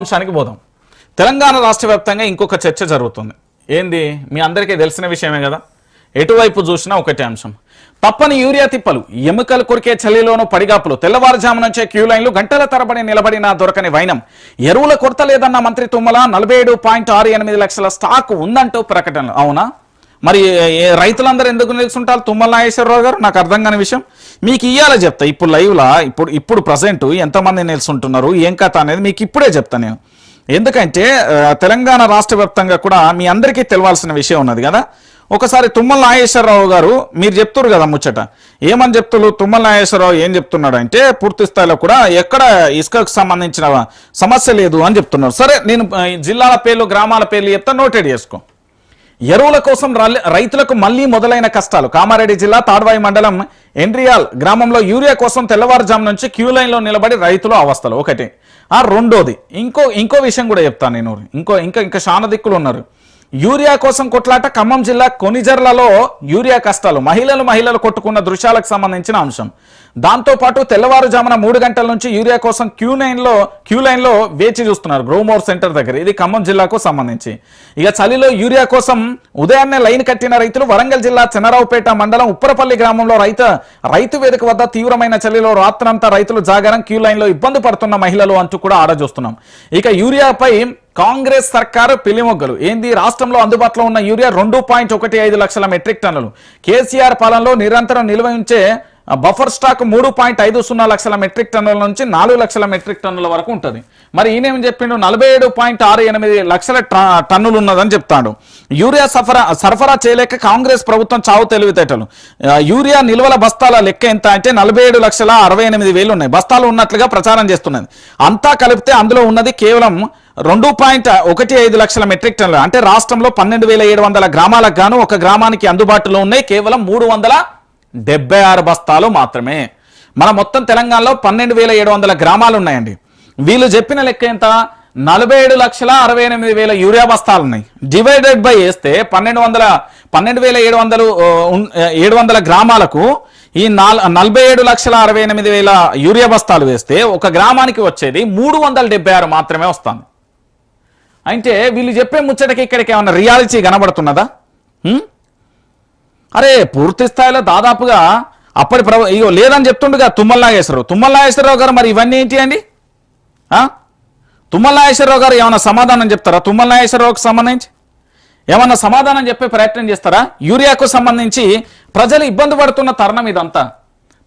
అంశానికి పోదాం. తెలంగాణ రాష్ట్ర వ్యాప్తంగా ఇంకొక చర్చ జరుగుతుంది. ఏంది మీ అందరికీ తెలిసిన విషయమే కదా. ఎటువైపు చూసినా ఒకటే అంశం. తప్పని యూరియా తిప్పలు, ఎముకలు కొరికే చలిలోనూ పడిగాపులు, తెల్లవారుజాము నుంచే క్యూ లైన్లు, గంటల తరబడి నిలబడినా దొరకని వైనం. ఎరువుల కొరత లేదన్న మంత్రి తుమ్మల 47.68 లక్షల స్టాక్ ఉందంటూ ప్రకటనలు. అవునా? మరి రైతులందరూ ఎందుకు నిలుచుంటారు? తుమ్మల నాగేశ్వరరావు గారు, నాకు అర్థం కాని విషయం మీకు ఇయ్యాల చెప్తా. ఇప్పుడు లైవ్లా ఇప్పుడు ప్రజెంట్ ఎంతమంది నిలుచుంటున్నారు, ఏం కథ అనేది మీకు ఇప్పుడే చెప్తా నేను. ఎందుకంటే తెలంగాణ రాష్ట్ర వ్యాప్తంగా కూడా మీ అందరికీ తెలవాల్సిన విషయం ఉన్నది కదా. ఒకసారి తుమ్మల నాగేశ్వరరావు గారు మీరు చెప్తున్నారు కదా ముచ్చట, ఏమని చెప్తున్నారు? తుమ్మల నాగేశ్వరరావు ఏం చెప్తున్నాడు అంటే పూర్తి స్థాయిలో కూడా ఎక్కడ ఇసుకకు సంబంధించిన సమస్య లేదు అని చెప్తున్నారు. సరే, నేను జిల్లాల పేర్లు గ్రామాల పేర్లు చెప్తా, నోటెడ్ చేసుకో. ఎరువుల కోసం రైతులకు మళ్లీ మొదలైన కష్టాలు. కామారెడ్డి జిల్లా తాడ్వాయి మండలం ఎండ్రియాల్ గ్రామంలో యూరియా కోసం తెల్లవారుజాము నుంచి క్యూ లైన్లో నిలబడి రైతులు అవస్థలు. ఒకటి. రెండోది ఇంకో విషయం కూడా చెప్తాను నేను. ఇంకా చాలా దిక్కులు ఉన్నారు. యూరియా కోసం కొట్లాట. ఖమ్మం జిల్లా కొనిజర్లలో యూరియా కష్టాలు. మహిళలు కొట్టుకున్న దృశ్యాలకు సంబంధించిన అంశం. దాంతోపాటు తెల్లవారుజామున 3 గంటల నుంచి యూరియా కోసం క్యూ లైన్లో వేచి చూస్తున్నారు గ్రోమోర్ సెంటర్ దగ్గర. ఇది ఖమ్మం జిల్లాకు సంబంధించి. ఇక చలిలో యూరియా కోసం ఉదయాన్నే లైన్ కట్టిన రైతులు. వరంగల్ జిల్లా చెన్నరావుపేట మండలం ఉప్పరపల్లి గ్రామంలో రైతు వేదిక వద్ద తీవ్రమైన చలిలో రాత్రంతా రైతులు జాగారం, క్యూ లైన్లో ఇబ్బంది పడుతున్న మహిళలు అంటూ కూడా ఆడ చూస్తున్నాం. ఇక యూరియాపై కాంగ్రెస్ సర్కారు పిలిమొగ్గలు. ఏంది? రాష్ట్రంలో అందుబాటులో ఉన్న యూరియా 2.15 లక్షల మెట్రిక్ టన్నులు. కేసీఆర్ పాలనలో నిరంతరం నిల్వ ఉంచే బఫర్ స్టాక్ 3.50 లక్షల మెట్రిక్ టన్నుల నుంచి 4 లక్షల మెట్రిక్ టన్నుల వరకు ఉంటుంది. మరి ఈయనేమి చెప్పిండు? 47.68 లక్షల టన్నులు ఉన్నదని చెప్తాడు. యూరియా సరఫరా చేయలేక కాంగ్రెస్ ప్రభుత్వం చావు తెలివితేటలు. యూరియా నిల్వల బస్తాల లెక్క ఎంత అంటే 47,68,000 ఉన్నాయి బస్తాలు ఉన్నట్లుగా ప్రచారం చేస్తున్నది. అంతా కలిపితే అందులో ఉన్నది కేవలం 2.15 లక్షల మెట్రిక్ టన్నులు. అంటే రాష్ట్రంలో 12,700 గ్రామాలకు గాను ఒక గ్రామానికి అందుబాటులో ఉన్నాయి కేవలం 376 బస్తాలు మాత్రమే. మన మొత్తం తెలంగాణలో 12,700 గ్రామాలు ఉన్నాయండి. వీళ్ళు చెప్పిన లెక్క ఎంత? 47,68,000 యూరియా బస్తాలు ఉన్నాయి. డివైడెడ్ బై వేస్తే 12,700 గ్రామాలకు ఈ 47,68,000 యూరియా బస్తాలు వేస్తే ఒక గ్రామానికి వచ్చేది 376 మాత్రమే వస్తుంది. అంటే వీళ్ళు చెప్పే ముచ్చటకి ఇక్కడికి ఏమన్నా రియాలిటీ కనబడుతున్నదా? అరే పూర్తి స్థాయిలో దాదాపుగా అప్పటి లేదని చెప్తుండగా తుమ్మల నాగేశ్వరరావు గారు. మరి ఇవన్నీ ఏంటి అండి? తుమ్మల నాగేశ్వరరావు గారు ఏమన్నా సమాధానం చెప్తారా? తుమ్మల నాగేశ్వరరావుకి సంబంధించి ఏమన్నా సమాధానం చెప్పే ప్రయత్నం చేస్తారా? యూరియాకు సంబంధించి ప్రజలు ఇబ్బంది పడుతున్న తరుణం ఇదంతా.